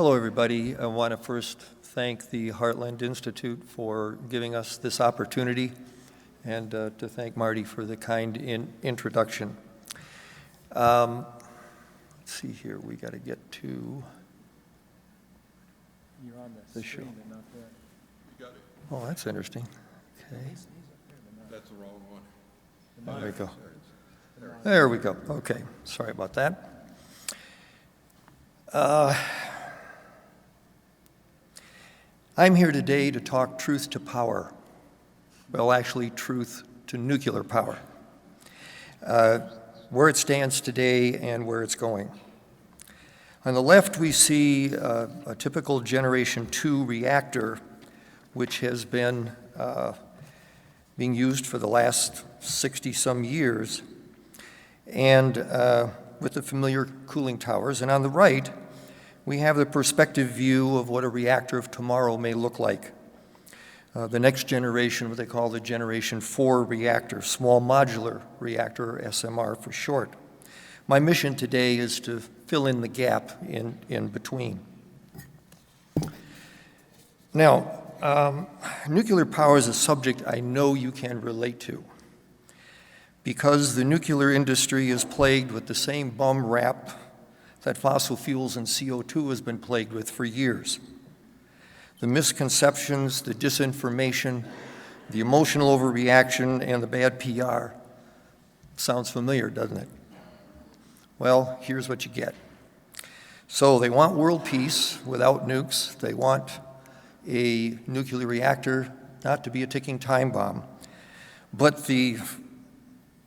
Hello, everybody. I want to first thank the Heartland Institute for giving us this opportunity and to thank Marty for the kind introduction. Let's see here. We got to get to You're on the show. screen, but not there. You got it. Oh, that's interesting. Okay. That's the wrong one. There we go. There we go. Okay. Sorry about that. I'm here today to talk truth to power. Well, actually, truth to nuclear power. Where it stands today and where it's going. On the left, we see a typical Generation II reactor, which has been being used for the last 60-some years, and with the familiar cooling towers. And on the right, we have the perspective view of what a reactor of tomorrow may look like. The next generation, what they call the Generation IV Reactor, Small Modular Reactor, or SMR for short. My mission today is to fill in the gap in between. Now, nuclear power is a subject I know you can relate to, because the nuclear industry is plagued with the same bum rap that fossil fuels and CO2 has been plagued with for years. The misconceptions, the disinformation, the emotional overreaction, and the bad PR. Sounds familiar, doesn't it? Well, here's what you get. So they want world peace without nukes. They want a nuclear reactor not to be a ticking time bomb. But the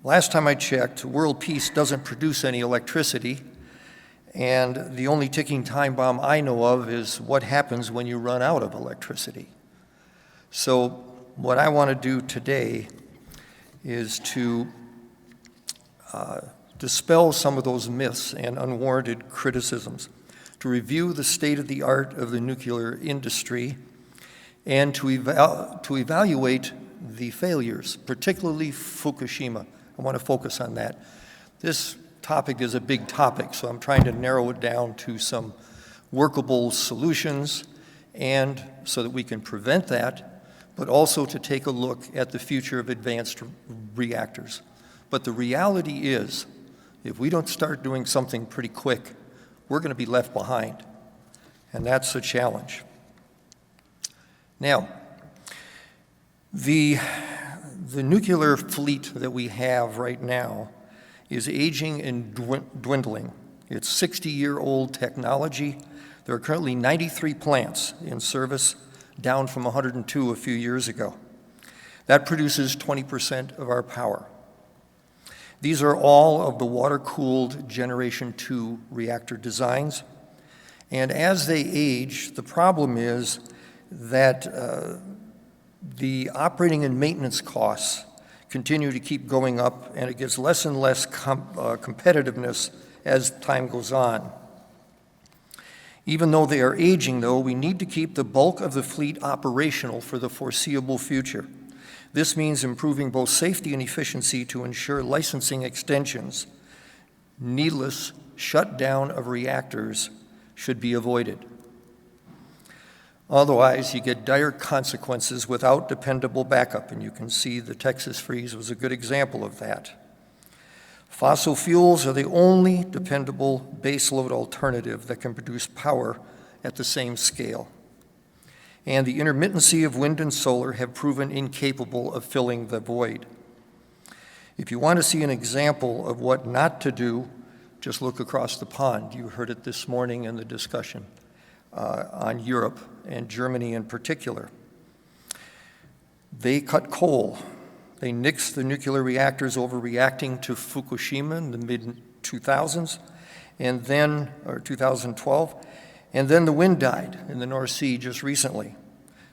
last time I checked, world peace doesn't produce any electricity. And the only ticking time bomb I know of is what happens when you run out of electricity. So what I want to do today is to dispel some of those myths and unwarranted criticisms, to review the state of the art of the nuclear industry, and to evaluate the failures, particularly Fukushima. I want to focus on that. This topic is a big topic, so I'm trying to narrow it down to some workable solutions, and so that we can prevent that, but also to take a look at the future of advanced reactors. But the reality is, if we don't start doing something pretty quick, we're going to be left behind, and that's a challenge. Now, the nuclear fleet that we have right now is aging and dwindling. It's 60-year-old technology. There are currently 93 plants in service, down from 102 a few years ago. That produces 20% of our power. These are all of the water-cooled Generation II reactor designs. And as they age, the problem is that the operating and maintenance costs continue to keep going up, and it gets less and less competitiveness as time goes on. Even though they are aging, though, we need to keep the bulk of the fleet operational for the foreseeable future. This means improving both safety and efficiency to ensure licensing extensions. Needless shutdown of reactors should be avoided. Otherwise, you get dire consequences without dependable backup, and you can see the Texas freeze was a good example of that. Fossil fuels are the only dependable baseload alternative that can produce power at the same scale. And the intermittency of wind and solar have proven incapable of filling the void. If you want to see an example of what not to do, just look across the pond. You heard it this morning in the discussion on Europe and Germany in particular. They cut coal. They nixed the nuclear reactors overreacting to Fukushima in the mid-2000s, and then, or 2012, and then the wind died in the North Sea just recently.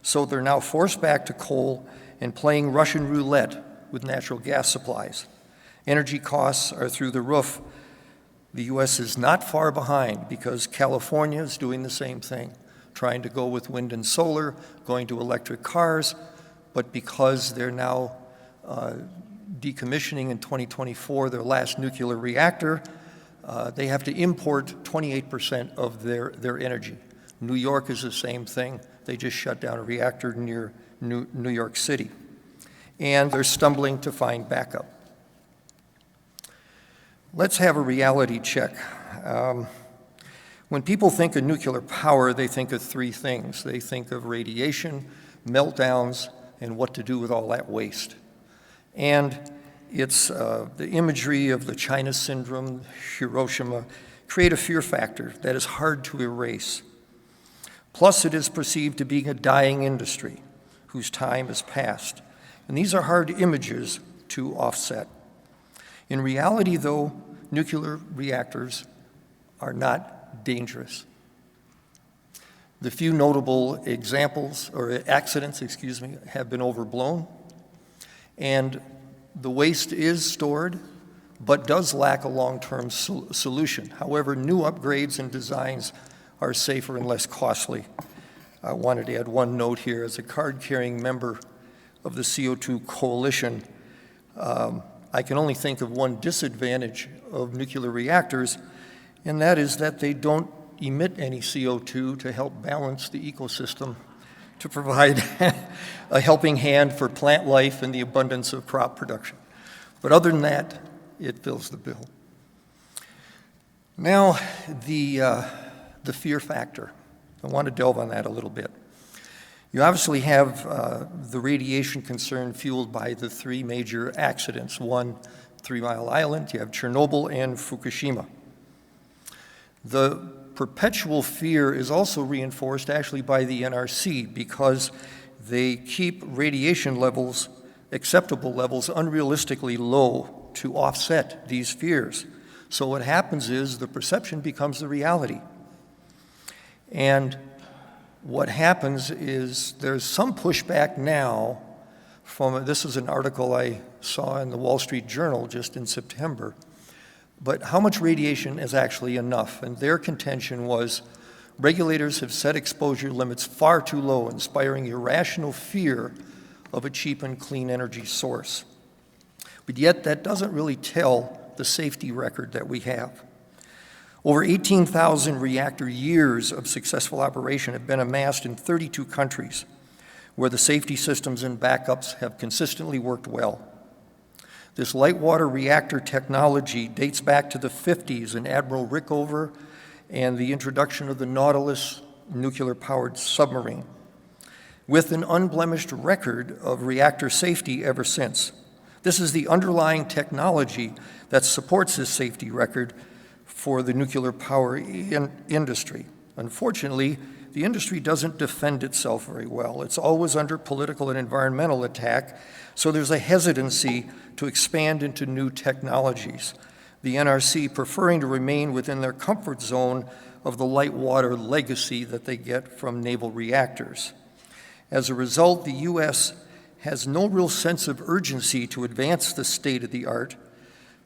So they're now forced back to coal and playing Russian roulette with natural gas supplies. Energy costs are through the roof. The U.S. is not far behind because California is doing the same thing, trying to go with wind and solar, going to electric cars, but because they're now decommissioning in 2024 their last nuclear reactor, they have to import 28% of their energy. New York is the same thing. They just shut down a reactor near New York City. And they're stumbling to find backup. Let's have a reality check. When people think of nuclear power, they think of three things. They think of radiation, meltdowns, and what to do with all that waste. And it's the imagery of the China syndrome, Hiroshima, create a fear factor that is hard to erase. Plus, it is perceived to be a dying industry whose time is past. And these are hard images to offset. In reality, though, nuclear reactors are not dangerous. The few notable examples, or accidents, have been overblown. And the waste is stored, but does lack a long-term solution. However, new upgrades and designs are safer and less costly. I wanted to add one note here. As a card-carrying member of the CO2 coalition, I can only think of one disadvantage of nuclear reactors, and that is that they don't emit any CO2 to help balance the ecosystem, to provide a helping hand for plant life and the abundance of crop production. But other than that, it fills the bill. Now, the fear factor. I want to delve on that a little bit. You obviously have the radiation concern fueled by the three major accidents. One, 3 Mile Island, you have Chernobyl and Fukushima. The perpetual fear is also reinforced actually by the NRC because they keep radiation levels, acceptable levels, unrealistically low to offset these fears. So what happens is the perception becomes the reality. And what happens is there's some pushback now from, this is an article I saw in the Wall Street Journal just in September, but how much radiation is actually enough? And their contention was regulators have set exposure limits far too low, inspiring irrational fear of a cheap and clean energy source. But yet that doesn't really tell the safety record that we have. Over 18,000 reactor years of successful operation have been amassed in 32 countries, where the safety systems and backups have consistently worked well. This light water reactor technology dates back to the 50s and Admiral Rickover and the introduction of the Nautilus nuclear-powered submarine, with an unblemished record of reactor safety ever since. This is the underlying technology that supports this safety record for the nuclear power industry. Unfortunately, the industry doesn't defend itself very well. It's always under political and environmental attack, so there's a hesitancy to expand into new technologies. The NRC preferring to remain within their comfort zone of the light water legacy that they get from naval reactors. As a result, the U.S. has no real sense of urgency to advance the state of the art,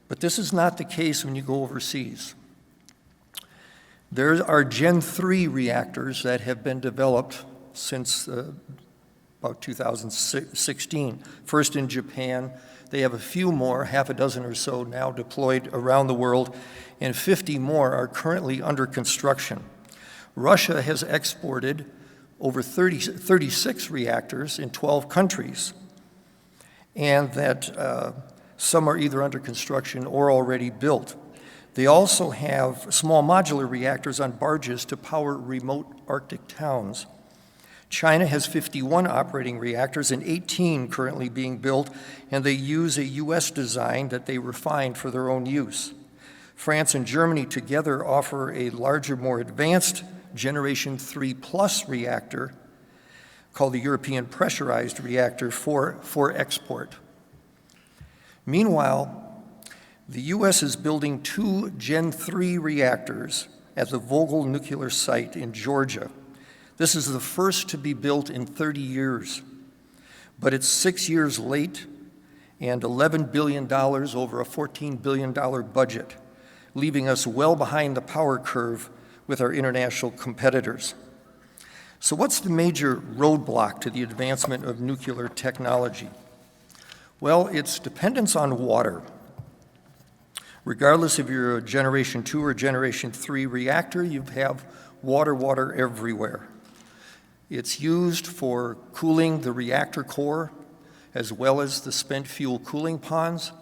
but this is not the case when you go overseas. There are Gen IV reactors that have been developed since about 2016. First in Japan, they have a few more, half a dozen or so now deployed around the world, and 50 more are currently under construction. Russia has exported over 36 reactors in 12 countries, and that some are either under construction or already built. They also have small modular reactors on barges to power remote Arctic towns. China has 51 operating reactors and 18 currently being built, and they use a U.S. design that they refined for their own use. France and Germany together offer a larger, more advanced Generation III Plus reactor called the European Pressurized Reactor for export. Meanwhile, the U.S. is building 2 Gen III reactors at the Vogtle nuclear site in Georgia. This is the first to be built in 30 years, but it's 6 years late and $11 billion over a $14 billion budget, leaving us well behind the power curve with our international competitors. So what's the major roadblock to the advancement of nuclear technology? Well, it's dependence on water. Regardless if you're a Generation II or Generation III reactor, you have water everywhere. It's used for cooling the reactor core as well as the spent fuel cooling ponds.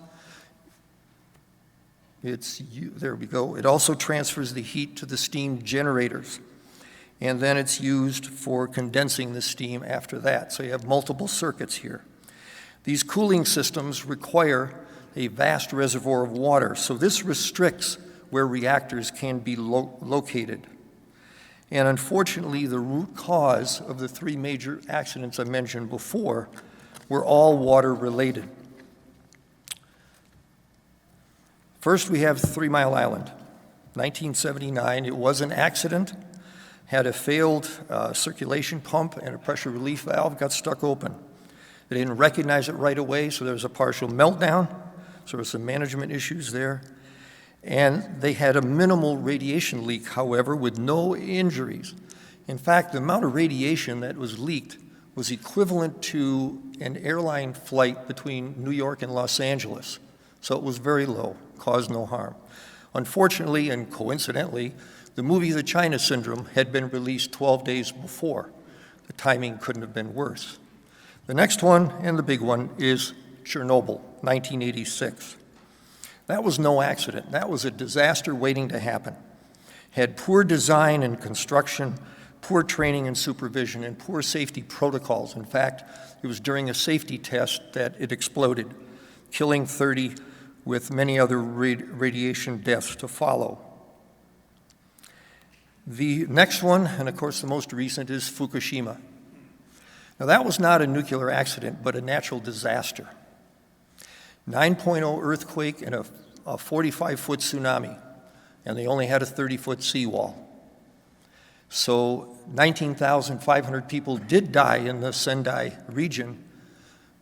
There we go. It also transfers the heat to the steam generators. And then it's used for condensing the steam after that. So you have multiple circuits here. These cooling systems require a vast reservoir of water, so this restricts where reactors can be located. And unfortunately, the root cause of the 3 major accidents I mentioned before were all water-related. First, we have 3 Mile Island. 1979, it was an accident, had a failed circulation pump and a pressure relief valve got stuck open. They didn't recognize it right away, so there was a partial meltdown. So there were some management issues there. And they had a minimal radiation leak, however, with no injuries. In fact, the amount of radiation that was leaked was equivalent to an airline flight between New York and Los Angeles. So it was very low, caused no harm. Unfortunately, and coincidentally, the movie The China Syndrome had been released 12 days before. The timing couldn't have been worse. The next one, and the big one, is Chernobyl, 1986. That was no accident. That was a disaster waiting to happen. Had poor design and construction, poor training and supervision, and poor safety protocols. In fact, it was during a safety test that it exploded, killing 30 with many other radiation deaths to follow. The next one, and of course the most recent, is Fukushima. Now that was not a nuclear accident, but a natural disaster. 9.0 earthquake and a 45-foot tsunami, and they only had a 30-foot seawall. So 19,500 people did die in the Sendai region,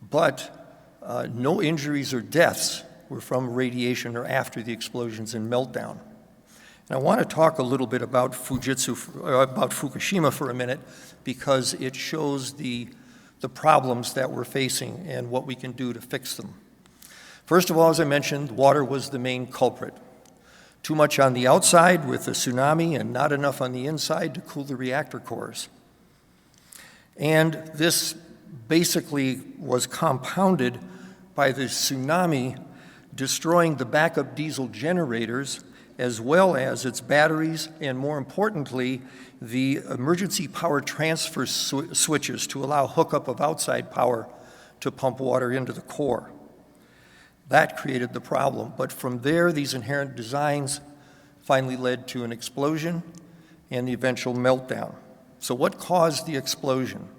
but no injuries or deaths were from radiation or after the explosions and meltdown. And I want to talk a little bit about Fukushima for a minute, because it shows the problems that we're facing and what we can do to fix them. First of all, as I mentioned, water was the main culprit. Too much on the outside with the tsunami and not enough on the inside to cool the reactor cores. And this basically was compounded by the tsunami destroying the backup diesel generators as well as its batteries, and more importantly, the emergency power transfer switches to allow hookup of outside power to pump water into the core. That created the problem. But from there, these inherent designs finally led to an explosion and the eventual meltdown. So what caused the explosion?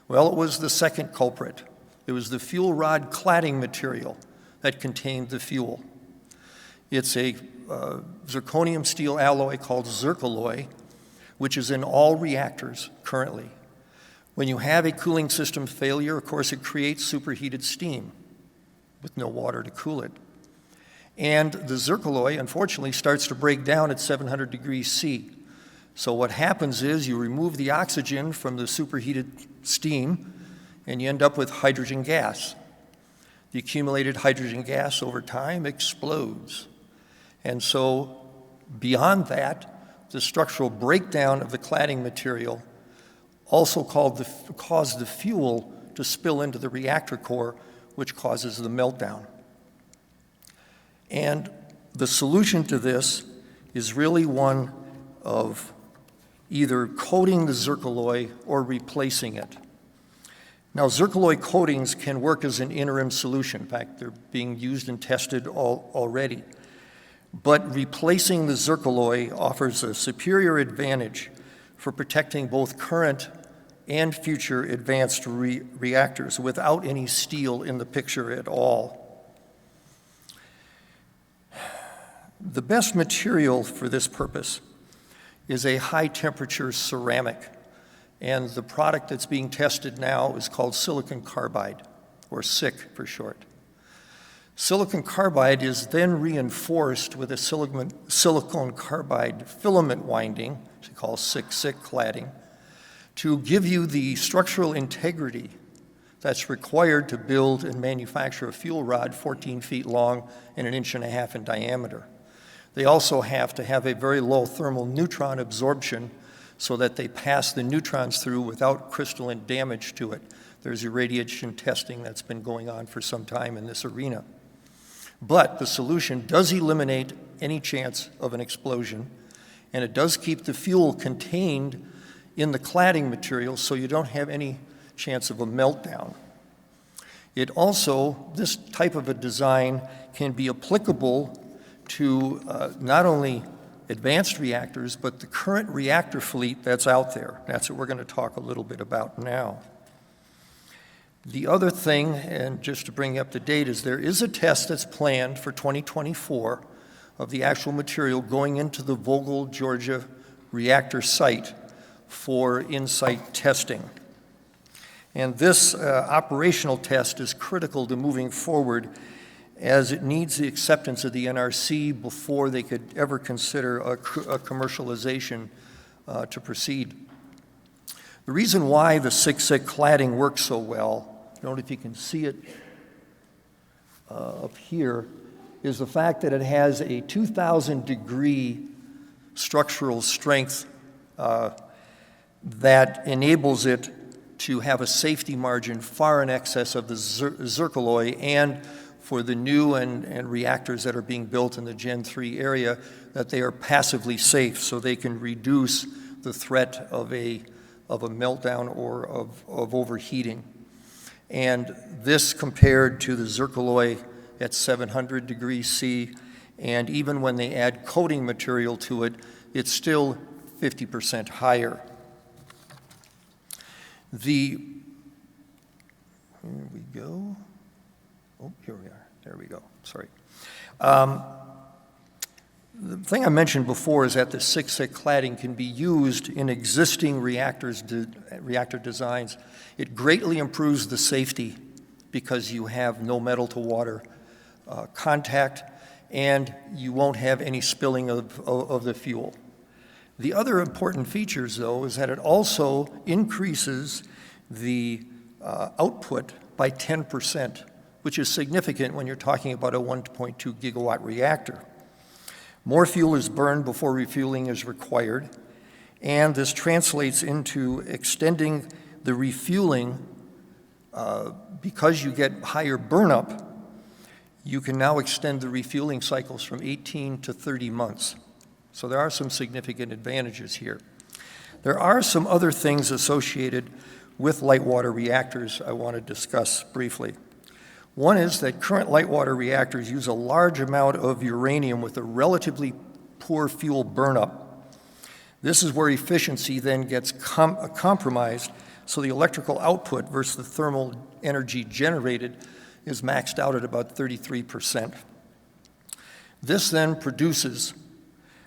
Well, it was the second culprit. It was the fuel rod cladding material that contained the fuel. It's a zirconium steel alloy called zircaloy, which is in all reactors currently. When you have a cooling system failure, of course, it creates superheated steam with no water to cool it. And the zircaloy, unfortunately, starts to break down at 700 degrees C. So what happens is you remove the oxygen from the superheated steam, and you end up with hydrogen gas. The accumulated hydrogen gas over time explodes. And so beyond that, the structural breakdown of the cladding material also caused the fuel to spill into the reactor core, which causes the meltdown. And the solution to this is really one of either coating the zircaloy or replacing it. Now, zircaloy coatings can work as an interim solution. In fact, they're being used and tested already. But replacing the zircaloy offers a superior advantage for protecting both current and future advanced reactors without any steel in the picture at all. The best material for this purpose is a high-temperature ceramic, and the product that's being tested now is called silicon carbide, or SiC for short. Silicon carbide is then reinforced with a silicon carbide filament winding, which we call SiC cladding, to give you the structural integrity that's required to build and manufacture a fuel rod 14 feet long and 1.5 inches in diameter. They also have to have a very low thermal neutron absorption so that they pass the neutrons through without crystalline damage to it. There's irradiation testing that's been going on for some time in this arena. But the solution does eliminate any chance of an explosion, and it does keep the fuel contained in the cladding material so you don't have any chance of a meltdown. It also, this type of a design can be applicable to not only advanced reactors, but the current reactor fleet that's out there. That's what we're going to talk a little bit about now. The other thing, and just to bring you up to date, is there is a test that's planned for 2024 of the actual material going into the Vogel, Georgia reactor site for in-site testing. And this operational test is critical to moving forward, as it needs the acceptance of the NRC before they could ever consider a commercialization to proceed. The reason why the 6-6 cladding works so well, I don't know if you can see it up here, is the fact that it has a 2,000-degree structural strength that enables it to have a safety margin far in excess of the zircaloy, and for the new and reactors that are being built in the Gen IV area, that they are passively safe, so they can reduce the threat of a meltdown or of overheating. And this compared to the zircaloy at 700 degrees C, and even when they add coating material to it, it's still 50% higher. Here we go. Oh, here we are. There we go. Sorry. The thing I mentioned before is that the 6-6 cladding can be used in existing reactor designs. It greatly improves the safety because you have no metal to water contact, and you won't have any spilling of the fuel. The other important features, though, is that it also increases the output by 10%, which is significant when you're talking about a 1.2 gigawatt reactor. More fuel is burned before refueling is required, and this translates into extending the refueling. Because you get higher burnup, you can now extend the refueling cycles from 18 to 30 months. So there are some significant advantages here. There are some other things associated with light water reactors I want to discuss briefly. One is that current light water reactors use a large amount of uranium with a relatively poor fuel burnup. This is where efficiency then gets compromised, so the electrical output versus the thermal energy generated is maxed out at about 33%. This then produces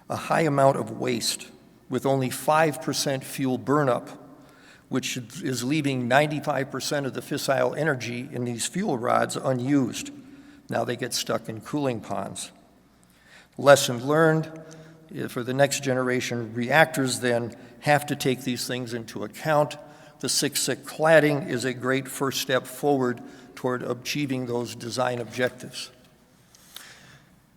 a high amount of waste with only 5% fuel burnup, which is leaving 95% of the fissile energy in these fuel rods unused. Now they get stuck in cooling ponds. Lesson learned, for the next generation reactors then have to take these things into account. The 6-6 cladding is a great first step forward toward achieving those design objectives.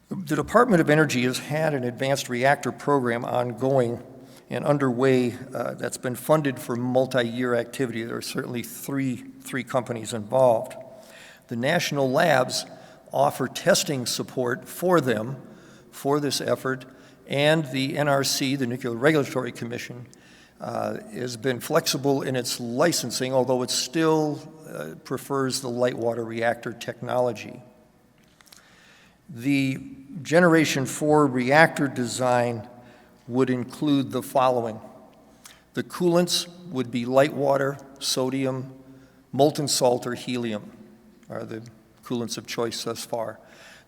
The Department of Energy has had an advanced reactor program ongoing and underway that's been funded for multi-year activity. There are certainly three companies involved. The national labs offer testing support for them for this effort, and the NRC, the Nuclear Regulatory Commission, has been flexible in its licensing, although it still prefers the light water reactor technology. The Generation IV reactor design would include the following. The coolants would be light water, sodium, molten salt, or helium are the coolants of choice thus far.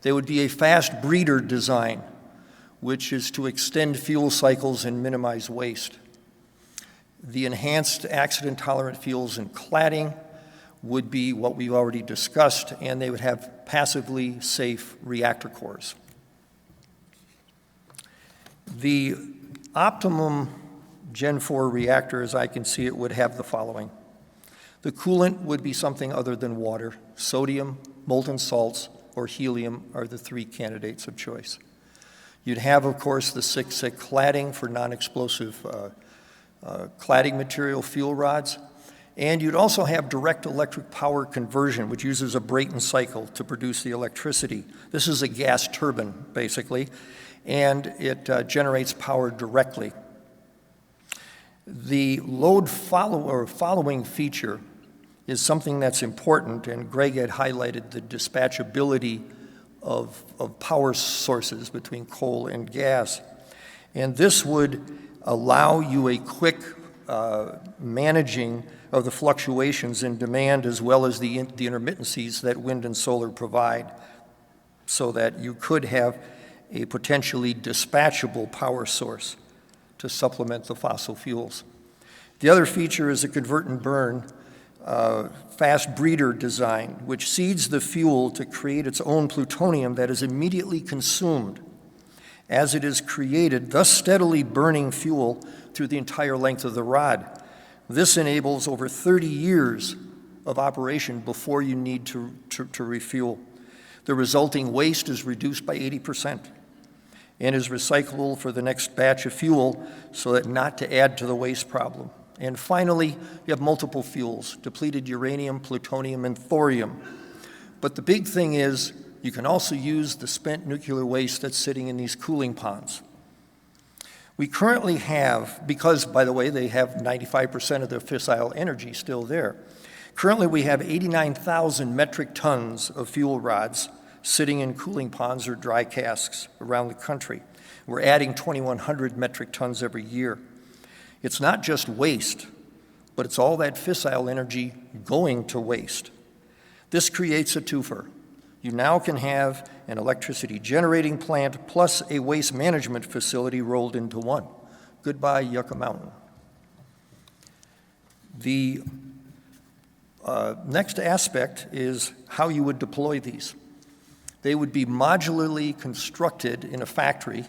They would be a fast breeder design, which is to extend fuel cycles and minimize waste. The enhanced accident-tolerant fuels and cladding would be what we've already discussed, and they would have passively safe reactor cores. The optimum Gen IV reactor, as I can see it, would have the following. The coolant would be something other than water. Sodium, molten salts, or helium are the three candidates of choice. You'd have, of course, the 6-6 cladding for non-explosive cladding material fuel rods. And you'd also have direct electric power conversion, which uses a Brayton cycle to produce the electricity. This is a gas turbine, basically, and it generates power directly. The load following feature is something that's important, and Greg had highlighted the dispatchability of power sources between coal and gas. And this would allow you a quick managing of the fluctuations in demand as well as the intermittencies that wind and solar provide, so that you could have a potentially dispatchable power source to supplement the fossil fuels. The other feature is a convert and burn fast breeder design, which seeds the fuel to create its own plutonium that is immediately consumed as it is created, thus steadily burning fuel through the entire length of the rod. This enables over 30 years of operation before you need to refuel. The resulting waste is reduced by 80% and is recyclable for the next batch of fuel so that not to add to the waste problem. And finally, you have multiple fuels: depleted uranium, plutonium, and thorium. But the big thing is you can also use the spent nuclear waste that's sitting in these cooling ponds. We currently have, because, by the way, they have 95% of their fissile energy still there. Currently, we have 89,000 metric tons of fuel rods sitting in cooling ponds or dry casks around the country. We're adding 2,100 metric tons every year. It's not just waste, but it's all that fissile energy going to waste. This creates a twofer. You now can have an electricity generating plant plus a waste management facility rolled into one. Goodbye, Yucca Mountain. The next aspect is how you would deploy these. They would be modularly constructed in a factory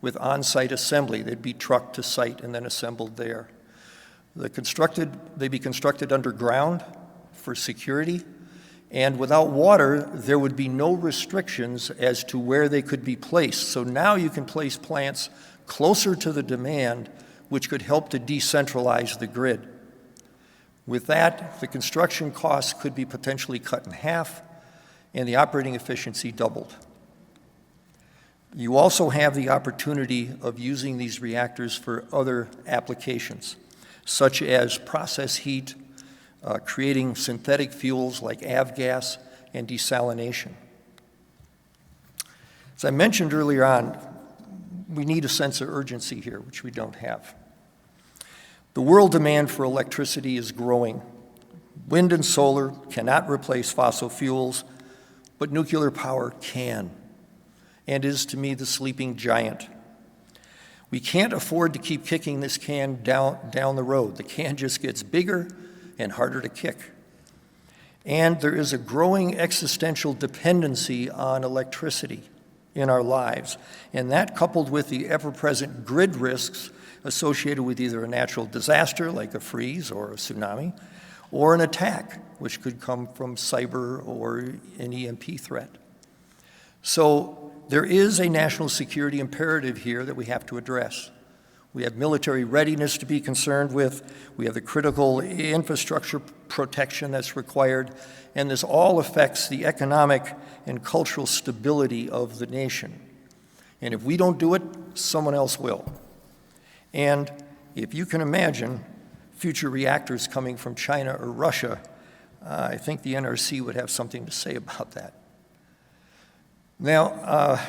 with on-site assembly. They'd be trucked to site and then assembled there. They'd be constructed underground for security. And without water, there would be no restrictions as to where they could be placed. So now you can place plants closer to the demand, which could help to decentralize the grid. With that, the construction costs could be potentially cut in half, and the operating efficiency doubled. You also have the opportunity of using these reactors for other applications, such as process heat, creating synthetic fuels like avgas, and desalination. As I mentioned earlier on, we need a sense of urgency here, which we don't have. The world demand for electricity is growing. Wind and solar cannot replace fossil fuels, but nuclear power can, and is, to me, the sleeping giant. We can't afford to keep kicking this can down the road. The can just gets bigger and harder to kick. And there is a growing existential dependency on electricity in our lives. And that, coupled with the ever-present grid risks associated with either a natural disaster like a freeze or a tsunami, or an attack, which could come from cyber or an EMP threat. So there is a national security imperative here that we have to address. We have military readiness to be concerned with. We have the critical infrastructure protection that's required. And this all affects the economic and cultural stability of the nation. And if we don't do it, someone else will. And if you can imagine future reactors coming from China or Russia, I think the NRC would have something to say about that. Now,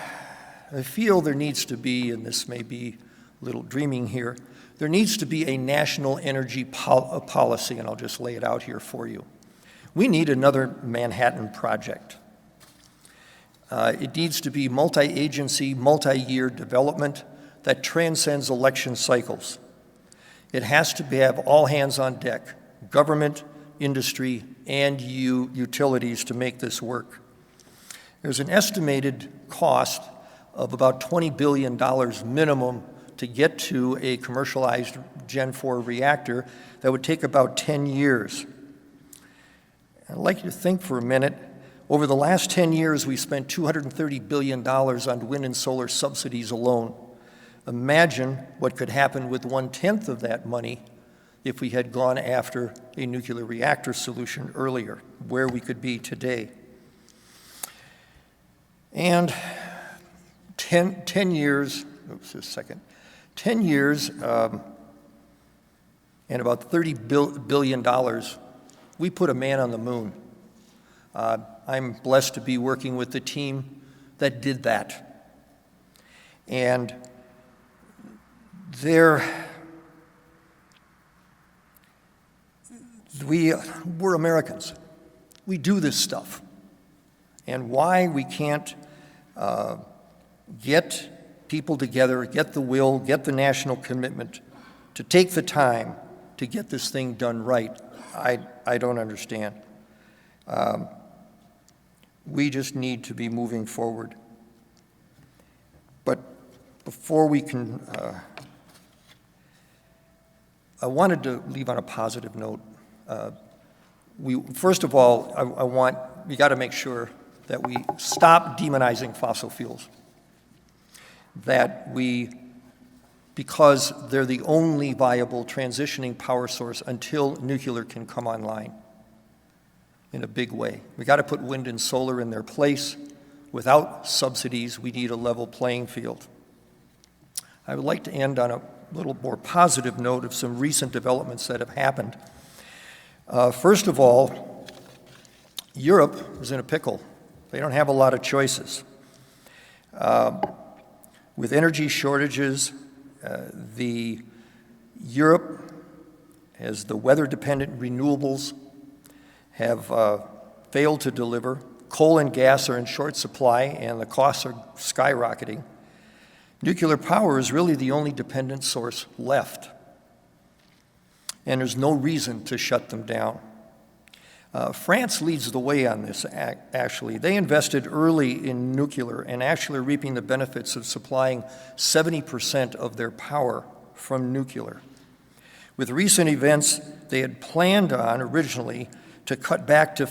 I feel there needs to be, and this may be a little dreaming here, there needs to be a national energy policy, and I'll just lay it out here for you. We need another Manhattan Project. It needs to be multi-agency, multi-year development that transcends election cycles. It has to have all hands on deck, government, industry, and utilities to make this work. There's an estimated cost of about $20 billion minimum to get to a commercialized Gen IV reactor that would take about 10 years. I'd like you to think for a minute. Over the last 10 years, we spent $230 billion on wind and solar subsidies alone. Imagine what could happen with 1/10 of that money if we had gone after a nuclear reactor solution earlier, where we could be today. And 10 years, oops, a second, 10 years and about $30 billion, we put a man on the moon. I'm blessed to be working with the team that did that. And we're Americans. We do this stuff. And why we can't get people together, get the will, get the national commitment to take the time to get this thing done right, I don't understand. We just need to be moving forward. But before we can, I wanted to leave on a positive note. First of all, we got to make sure that we stop demonizing fossil fuels. That because they're the only viable transitioning power source until nuclear can come online in a big way. We got to put wind and solar in their place. Without subsidies, we need a level playing field. I would like to end on a little more positive note of some recent developments that have happened. First of all, Europe is in a pickle. They don't have a lot of choices. With energy shortages, Europe, as the weather-dependent renewables have failed to deliver, coal and gas are in short supply and the costs are skyrocketing. Nuclear power is really the only dependent source left, and there's no reason to shut them down. France leads the way on this, actually. They invested early in nuclear and actually are reaping the benefits of supplying 70% of their power from nuclear. With recent events, they had planned on originally to cut back to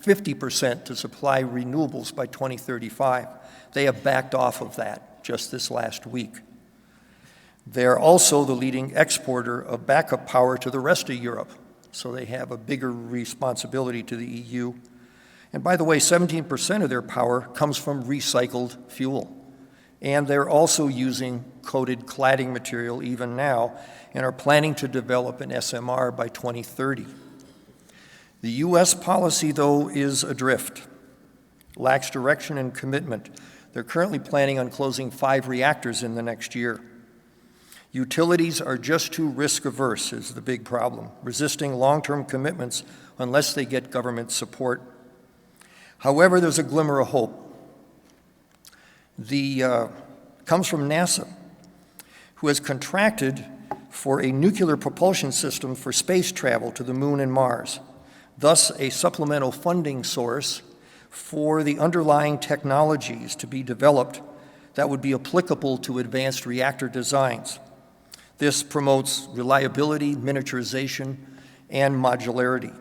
50% to supply renewables by 2035. They have backed off of that just this last week. They're also the leading exporter of backup power to the rest of Europe, so they have a bigger responsibility to the EU. And by the way, 17% of their power comes from recycled fuel. And they're also using coated cladding material even now and are planning to develop an SMR by 2030. The U.S. policy, though, is adrift, lacks direction and commitment. They're currently planning on closing 5 reactors in the next year. Utilities are just too risk-averse is the big problem, resisting long-term commitments unless they get government support. However, there's a glimmer of hope. Comes from NASA, who has contracted for a nuclear propulsion system for space travel to the moon and Mars, thus a supplemental funding source for the underlying technologies to be developed that would be applicable to advanced reactor designs. This promotes reliability, miniaturization, and modularity.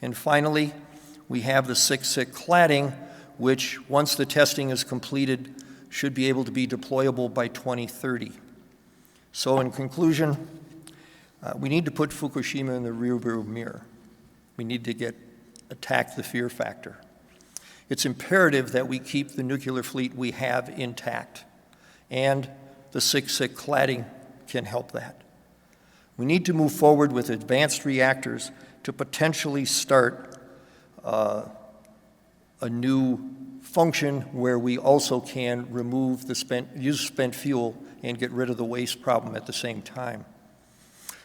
And finally, we have the 6-SIC cladding, which, once the testing is completed, should be able to be deployable by 2030. So in conclusion, we need to put Fukushima in the rearview mirror. We need to attack the fear factor. It's imperative that we keep the nuclear fleet we have intact, and the 6-SIC cladding can help that. We need to move forward with advanced reactors to potentially start a new function where we also can remove use spent fuel and get rid of the waste problem at the same time.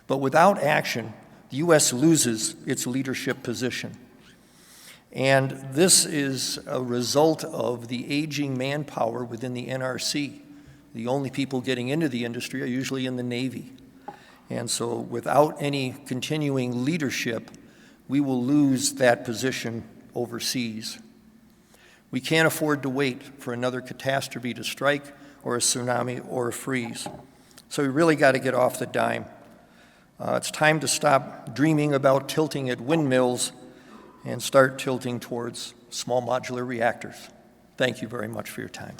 But without action, the U.S. loses its leadership position. And this is a result of the aging manpower within the NRC. The only people getting into the industry are usually in the Navy. And so without any continuing leadership, we will lose that position overseas. We can't afford to wait for another catastrophe to strike, or a tsunami, or a freeze. So we really got to get off the dime. It's time to stop dreaming about tilting at windmills and start tilting towards small modular reactors. Thank you very much for your time.